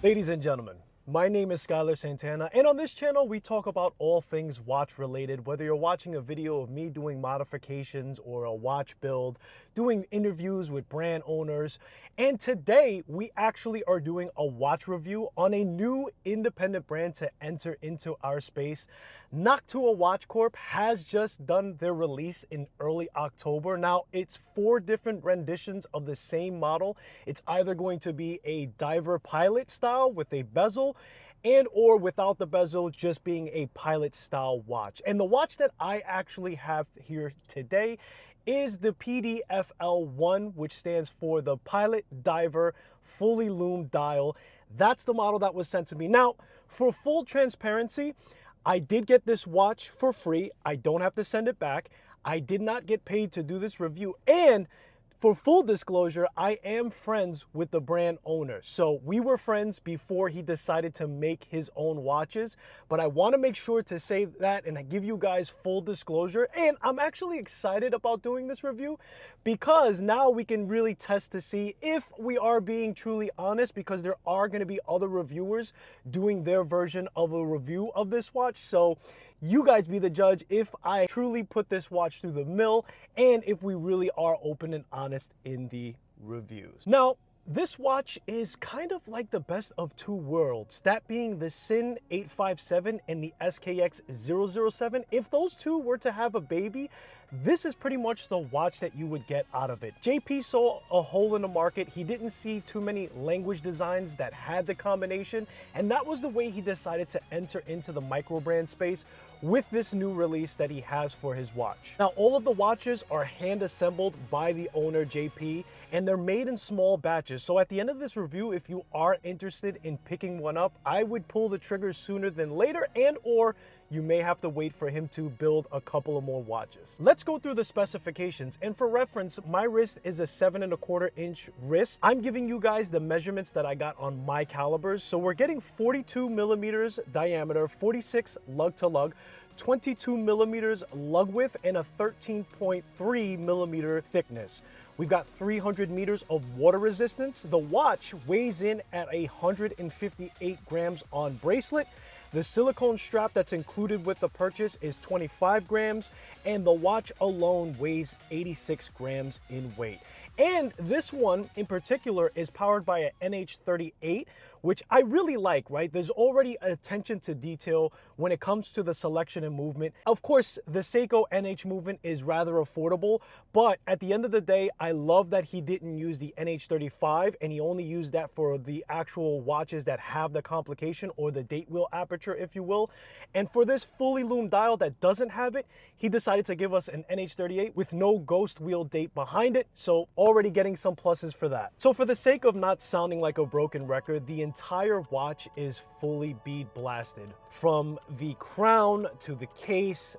Ladies and gentlemen, my name is Skylar Santana, and on this channel we talk about all things watch related, whether you're watching a video of me doing modifications or a watch build, doing interviews with brand owners, and today we actually are doing a watch review on a new independent brand to enter into our space. Noctua Watch Corp has just done their release in early October. Now it's 4 different renditions of the same model. It's either going to be a diver pilot style with a bezel and or without the bezel, just being a pilot style watch. And the watch that I actually have here today is the PDFL-1, which stands for the Pilot Diver Fully Lume Dial. That's the model that was sent to me. Now, for full transparency, I did get this watch for free. I don't have to send it back. I did not get paid to do this review. And for full disclosure, I am friends with the brand owner. So we were friends before he decided to make his own watches. But I want to make sure to say that and give you guys full disclosure. And I'm actually excited about doing this review because now we can really test to see if we are being truly honest, because there are going to be other reviewers doing their version of a review of this watch. So you guys be the judge if I truly put this watch through the mill and if we really are open and honest in the reviews. Now, this watch is kind of like the best of 2 worlds, that being the SIN 857 and the SKX 007. If those 2 were to have a baby, this is pretty much the watch that you would get out of it. JP saw a hole in the market. He didn't see too many language designs that had the combination, and that was the way he decided to enter into the micro brand space with this new release that he has for his watch. Now, all of the watches are hand assembled by the owner, JP, and they're made in small batches. So at the end of this review, if you are interested in picking one up, I would pull the trigger sooner than later, and or you may have to wait for him to build a couple of more watches. Let's go through the specifications. And for reference, my wrist is a 7¼ inch wrist. I'm giving you guys the measurements that I got on my calibers. So we're getting 42 millimeters diameter, 46 lug to lug, 22 millimeters lug width, and a 13.3 millimeter thickness. We've got 300 meters of water resistance. The watch weighs in at 158 grams on bracelet. The silicone strap that's included with the purchase is 25 grams, and the watch alone weighs 86 grams in weight. And this one in particular is powered by an NH38, which I really like, right? There's already attention to detail when it comes to the selection and movement. Of course, the Seiko NH movement is rather affordable, but at the end of the day, I love that he didn't use the NH35 and he only used that for the actual watches that have the complication or the date wheel aperture, if you will. And for this fully lume dial that doesn't have it, he decided to give us an NH38 with no ghost wheel date behind it. So already getting some pluses for that. So for the sake of not sounding like a broken record, the entire watch is fully bead blasted. From the crown to the case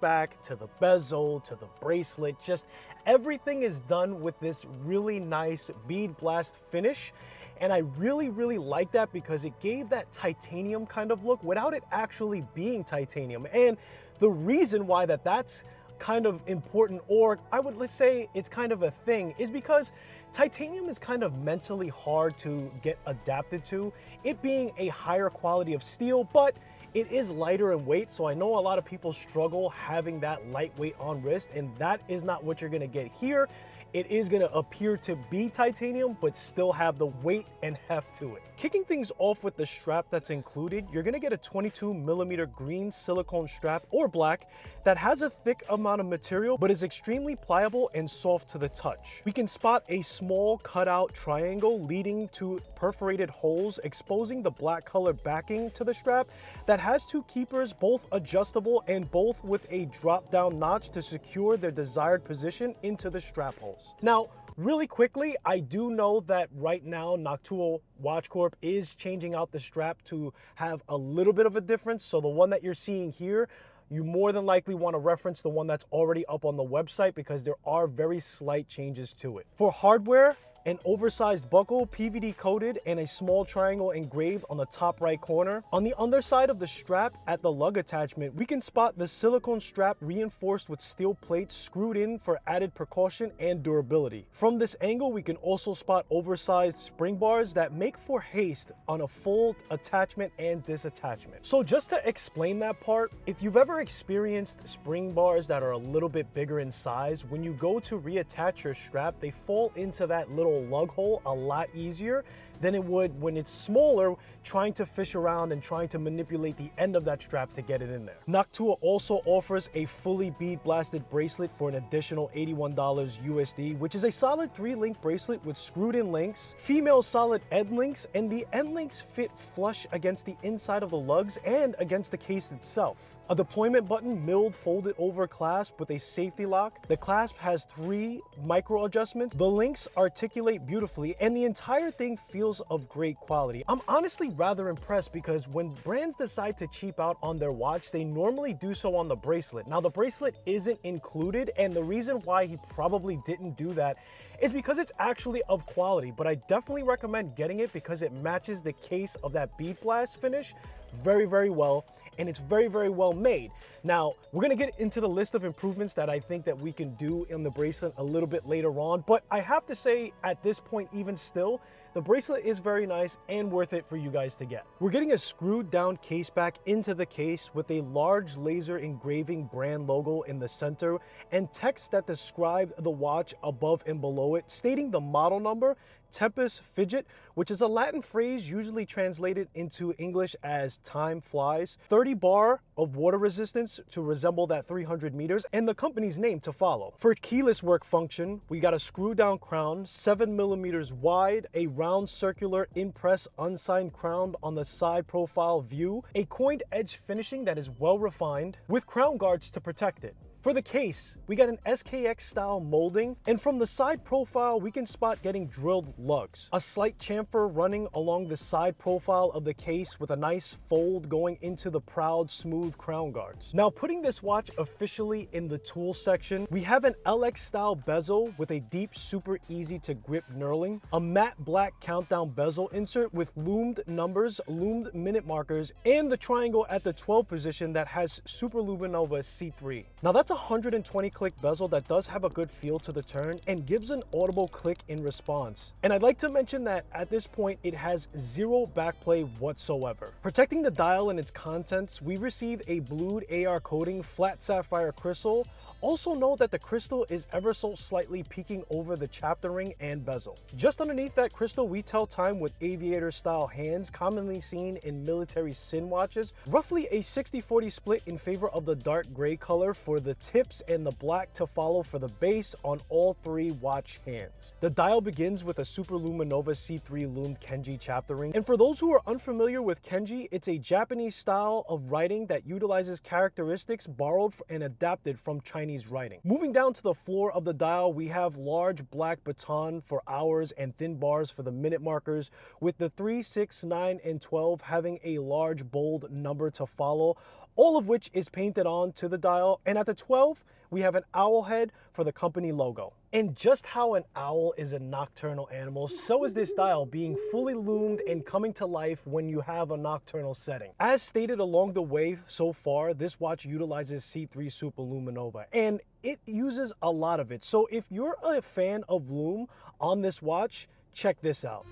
back to the bezel to the bracelet, just everything is done with this really nice bead blast finish. And I really like that because it gave that titanium kind of look without it actually being titanium. And the reason why that's kind of important, or I would let's say it's kind of a thing, is because titanium is kind of mentally hard to get adapted to, it being a higher quality of steel, but it is lighter in weight. So I know a lot of people struggle having that lightweight on wrist, and that is not what you're gonna get here. It is going to appear to be titanium, but still have the weight and heft to it. Kicking things off with the strap that's included, you're going to get a 22 millimeter green silicone strap, or black, that has a thick amount of material, but is extremely pliable and soft to the touch. We can spot a small cutout triangle leading to perforated holes, exposing the black color backing to the strap that has 2 keepers, both adjustable and both with a drop down notch to secure their desired position into the strap holes. Now, really quickly, I do know that right now Noctua Watch Corp is changing out the strap to have a little bit of a difference. So the one that you're seeing here, you more than likely want to reference the one that's already up on the website because there are very slight changes to it. For hardware, an oversized buckle, PVD coated, and a small triangle engraved on the top right corner. On the underside of the strap at the lug attachment, we can spot the silicone strap reinforced with steel plates screwed in for added precaution and durability. From this angle, we can also spot oversized spring bars that make for haste on a full attachment and disattachment. So just to explain that part, if you've ever experienced spring bars that are a little bit bigger in size, when you go to reattach your strap, they fall into that little lug hole a lot easier than it would when it's smaller, trying to fish around and trying to manipulate the end of that strap to get it in there. Noctua also offers a fully bead blasted bracelet for an additional $81 USD, which is a solid 3-link bracelet with screwed in links, female solid end links, and the end links fit flush against the inside of the lugs and against the case itself. A deployment button milled folded over clasp with a safety lock. The clasp has 3 micro adjustments. The links articulate beautifully and the entire thing feels of great quality. I'm honestly rather impressed because when brands decide to cheap out on their watch, they normally do so on the bracelet. Now the bracelet isn't included, and the reason why he probably didn't do that is because it's actually of quality, but I definitely recommend getting it because it matches the case of that bead blast finish very, very well, and it's very, very well made. Now, we're gonna get into the list of improvements that I think that we can do in the bracelet a little bit later on, but I have to say at this point, even still, the bracelet is very nice and worth it for you guys to get. We're getting a screwed down case back into the case with a large laser engraving brand logo in the center and text that describe the watch above and below it, stating the model number, Tempus Fidget, which is a Latin phrase usually translated into English as time flies, 30 bar of water resistance to resemble that 300 meters, and the company's name to follow. For keyless work function, we got a screw down crown, 7 millimeters wide, a round circular impress unsigned crown on the side profile view, a coined edge finishing that is well refined with crown guards to protect it. For the case, we got an SKX style molding, and from the side profile, we can spot getting drilled lugs. A slight chamfer running along the side profile of the case with a nice fold going into the proud, smooth crown guards. Now, putting this watch officially in the tool section, we have an LX style bezel with a deep, super easy to grip knurling, a matte black countdown bezel insert with loomed numbers, loomed minute markers, and the triangle at the 12 position that has Super Luminova C3. Now, that's a 120 click bezel that does have a good feel to the turn and gives an audible click in response. And I'd like to mention that at this point, it has 0 backplay whatsoever. Protecting the dial and its contents, we received a blued AR coating flat sapphire crystal. Also note that the crystal is ever so slightly peeking over the chapter ring and bezel. Just underneath that crystal, we tell time with aviator style hands commonly seen in military SIN watches, roughly a 60-40 split in favor of the dark gray color for the tips and the black to follow for the base on all 3 watch hands. The dial begins with a Super Luminova C3 loomed Kenji chapter ring, and for those who are unfamiliar with Kenji, it's a Japanese style of writing that utilizes characteristics borrowed and adapted from Chinese writing. Moving down to the floor of the dial, we have large black baton for hours and thin bars for the minute markers, with the 3, 6, 9, and 12 having a large bold number to follow, all of which is painted on to the dial. And at the 12, we have an owl head for the company logo. And just how an owl is a nocturnal animal, so is this dial being fully loomed and coming to life when you have a nocturnal setting. As stated along the way so far, this watch utilizes C3 Super Luminova, and it uses a lot of it. So if you're a fan of Lume on this watch, check this out.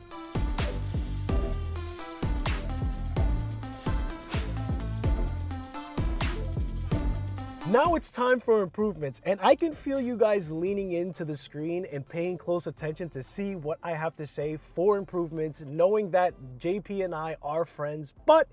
Now it's time for improvements, and I can feel you guys leaning into the screen and paying close attention to see what I have to say for improvements, knowing that JP and I are friends, but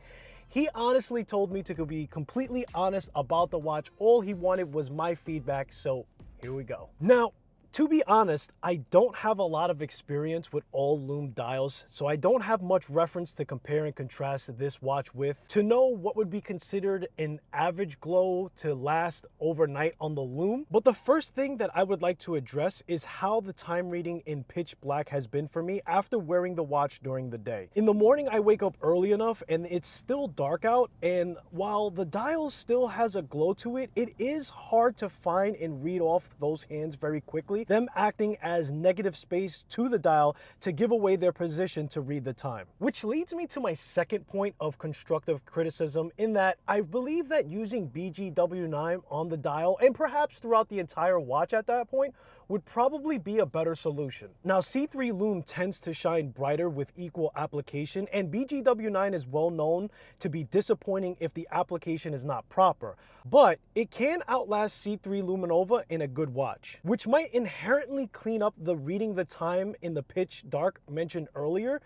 he honestly told me to be completely honest about the watch. All he wanted was my feedback, so here we go. Now, to be honest, I don't have a lot of experience with all Lume dials, so I don't have much reference to compare and contrast this watch with to know what would be considered an average glow to last overnight on the Lume. But the first thing that I would like to address is how the time reading in pitch black has been for me after wearing the watch during the day. In the morning, I wake up early enough and it's still dark out, and while the dial still has a glow to it, it is hard to find and read off those hands very quickly. basically them acting as negative space to the dial to give away their position to read the time. Which leads me to my second point of constructive criticism, in that I believe that using BGW9 on the dial, and perhaps throughout the entire watch at that point, would probably be a better solution. Now, C3 Lume tends to shine brighter with equal application, and BGW9 is well known to be disappointing if the application is not proper, but it can outlast C3 Luminova in a good watch, which might inherently clean up the reading the time in the pitch dark mentioned earlier.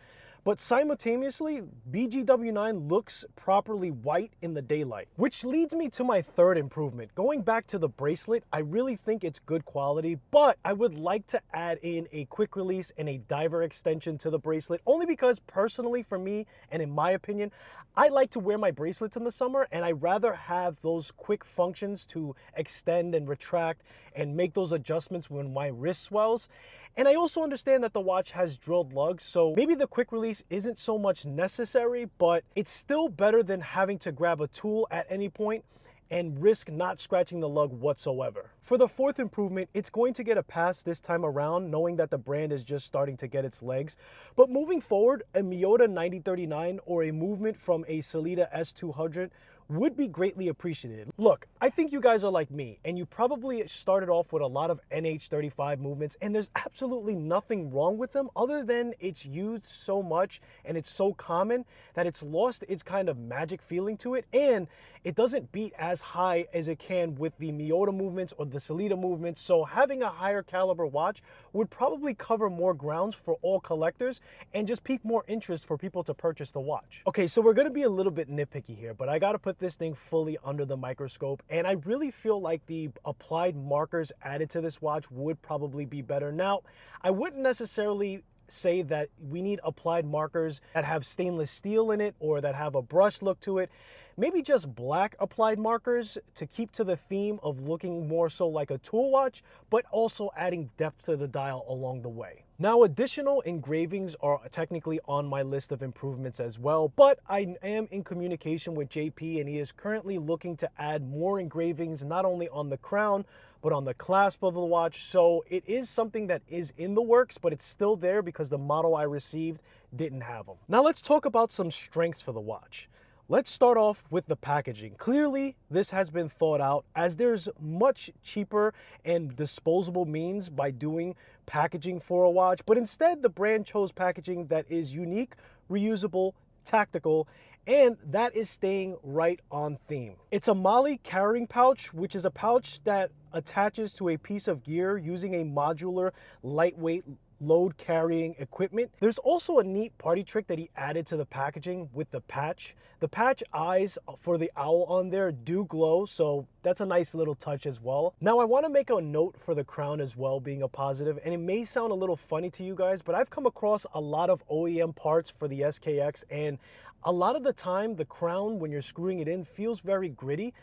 But simultaneously, BGW9 looks properly white in the daylight. Which leads me to my third improvement. Going back to the bracelet, I really think it's good quality, but I would like to add in a quick release and a diver extension to the bracelet, only because personally for me, and in my opinion, I like to wear my bracelets in the summer, and I'd rather have those quick functions to extend and retract and make those adjustments when my wrist swells. And I also understand that the watch has drilled lugs, so maybe the quick release isn't so much necessary, but it's still better than having to grab a tool at any point and risk not scratching the lug whatsoever. For the fourth improvement, it's going to get a pass this time around, knowing that the brand is just starting to get its legs. But moving forward, a Miyota 9039 or a movement from a Sellita S200 would be greatly appreciated. Look, I think you guys are like me, and you probably started off with a lot of NH35 movements, and there's absolutely nothing wrong with them other than it's used so much and it's so common that it's lost its kind of magic feeling to it, and it doesn't beat as high as it can with the Miyota movements or the Sellita movements. So having a higher caliber watch would probably cover more grounds for all collectors and just pique more interest for people to purchase the watch. Okay, so we're gonna be a little bit nitpicky here, but I gotta put this thing fully under the microscope, and I really feel like the applied markers added to this watch would probably be better. Now, I wouldn't necessarily say that we need applied markers that have stainless steel in it or that have a brush look to it. Maybe just black applied markers to keep to the theme of looking more so like a tool watch, but also adding depth to the dial along the way. Now, additional engravings are technically on my list of improvements as well, but I am in communication with JP, and he is currently looking to add more engravings, not only on the crown, but on the clasp of the watch. So it is something that is in the works, but it's still there because the model I received didn't have them. Now let's talk about some strengths for the watch. Let's start off with the packaging. Clearly, this has been thought out, as there's much cheaper and disposable means by doing packaging for a watch, but instead the brand chose packaging that is unique, reusable, tactical, and that is staying right on theme. It's a Mali carrying pouch, which is a pouch that attaches to a piece of gear using a modular, lightweight load carrying equipment. There's also a neat party trick that he added to the packaging with the patch. The patch eyes for the owl on there do glow, so that's a nice little touch as well. Now, I want to make a note for the crown as well being a positive, and it may sound a little funny to you guys, but I've come across a lot of OEM parts for the SKX, and a lot of the time the crown, when you're screwing it in, feels very gritty.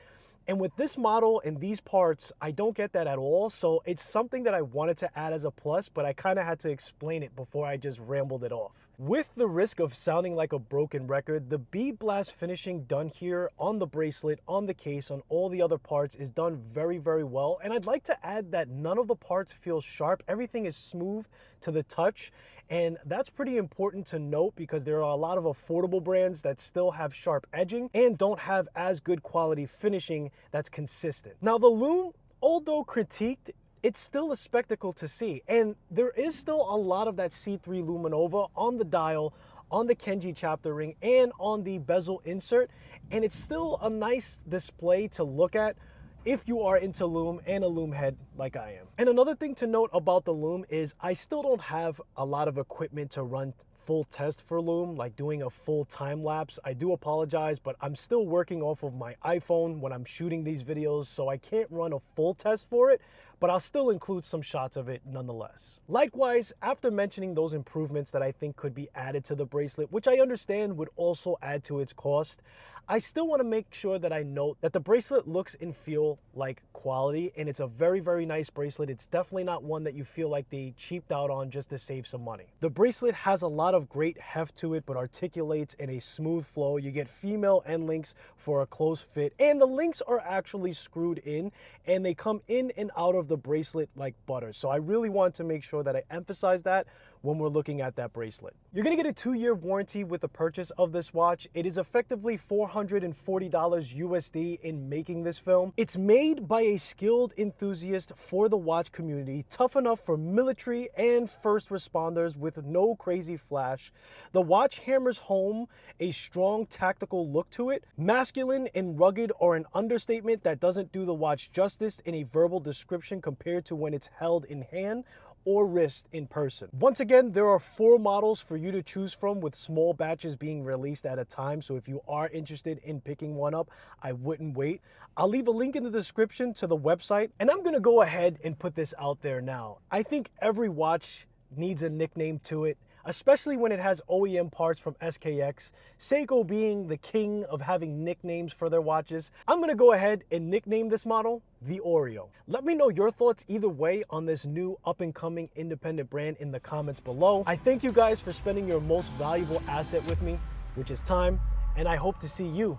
And with this model and these parts, I don't get that at all. So it's something that I wanted to add as a plus, but I kind of had to explain it before I just rambled it off. With the risk of sounding like a broken record, the bead blast finishing done here on the bracelet, on the case, on all the other parts is done very, very well. And I'd like to add that none of the parts feel sharp. Everything is smooth to the touch. And that's pretty important to note because there are a lot of affordable brands that still have sharp edging and don't have as good quality finishing that's consistent. Now, the Lume, although critiqued, it's still a spectacle to see. And there is still a lot of that C3 Luminova on the dial, on the Kenji chapter ring, and on the bezel insert. And it's still a nice display to look at if you are into Lume and a Lume head like I am. And another thing to note about the Lume is I still don't have a lot of equipment to run full test for Lume, like doing a full time lapse. I do apologize, but I'm still working off of my iPhone when I'm shooting these videos, so I can't run a full test for it, but I'll still include some shots of it nonetheless. Likewise, after mentioning those improvements that I think could be added to the bracelet, which I understand would also add to its cost, I still want to make sure that I note that the bracelet looks and feel like quality, and it's a very, very nice bracelet. It's definitely not one that you feel like they cheaped out on just to save some money. The bracelet has a lot of great heft to it, but articulates in a smooth flow. You get female end links for a close fit, and the links are actually screwed in, and they come in and out of the the bracelet like butter. So I really want to make sure that I emphasize that when we're looking at that bracelet. You're gonna get a 2-year warranty with the purchase of this watch. It is effectively $440 USD in making this film. It's made by a skilled enthusiast for the watch community, tough enough for military and first responders with no crazy flash. The watch hammers home a strong tactical look to it. Masculine and rugged are an understatement that doesn't do the watch justice in a verbal description compared to when it's held in hand or wrist in person. Once again, there are 4 models for you to choose from, with small batches being released at a time. So if you are interested in picking one up, I wouldn't wait. I'll leave a link in the description to the website, and I'm gonna go ahead and put this out there now. I think every watch needs a nickname to it, especially when it has OEM parts from SKX, Seiko being the king of having nicknames for their watches. I'm gonna go ahead and nickname this model the Oreo. Let me know your thoughts either way on this new up-and-coming independent brand in the comments below. I thank you guys for spending your most valuable asset with me, which is time, and I hope to see you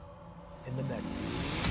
in the next one.